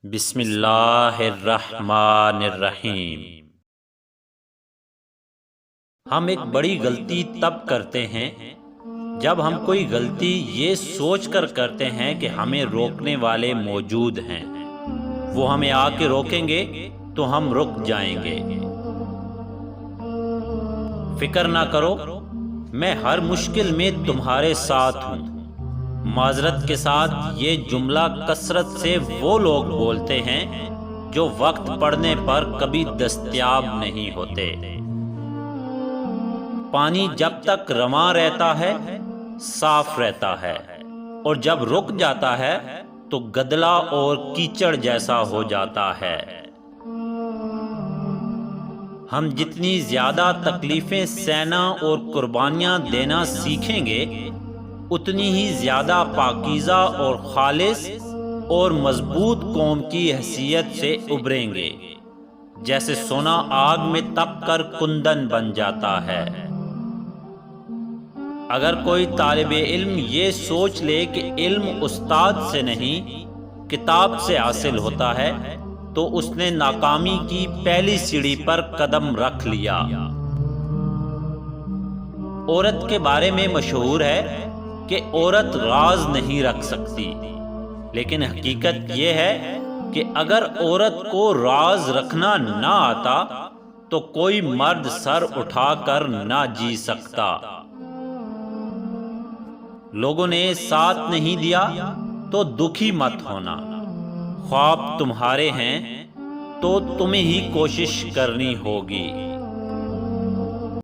بسم اللہ الرحمن الرحیم۔ ہم ایک بڑی غلطی تب کرتے ہیں جب ہم کوئی غلطی یہ سوچ کر کرتے ہیں کہ ہمیں روکنے والے موجود ہیں، وہ ہمیں آ کے روکیں گے تو ہم رک جائیں گے۔ فکر نہ کرو، میں ہر مشکل میں تمہارے ساتھ ہوں۔ معذرت کے ساتھ یہ جملہ کثرت سے وہ لوگ بولتے ہیں جو وقت پڑنے پر کبھی دستیاب نہیں ہوتے۔ پانی جب تک رواں رہتا ہے صاف رہتا ہے، اور جب رک جاتا ہے تو گدلا اور کیچڑ جیسا ہو جاتا ہے۔ ہم جتنی زیادہ تکلیفیں سہنا اور قربانیاں دینا سیکھیں گے، اتنی ہی زیادہ پاکیزہ اور خالص اور مضبوط قوم کی حیثیت سے ابھریں گے، جیسے سونا آگ میں تپ کر کندن بن جاتا ہے۔ اگر کوئی طالب علم یہ سوچ لے کہ علم استاد سے نہیں کتاب سے حاصل ہوتا ہے تو اس نے ناکامی کی پہلی سیڑھی پر قدم رکھ لیا۔ عورت کے بارے میں مشہور ہے کہ عورت راز نہیں رکھ سکتی، لیکن حقیقت یہ ہے کہ اگر عورت کو راز رکھنا نہ آتا تو کوئی مرد سر اٹھا کر نہ جی سکتا۔ لوگوں نے ساتھ نہیں دیا تو دکھی مت ہونا، خواب تمہارے ہیں تو تمہیں ہی کوشش کرنی ہوگی۔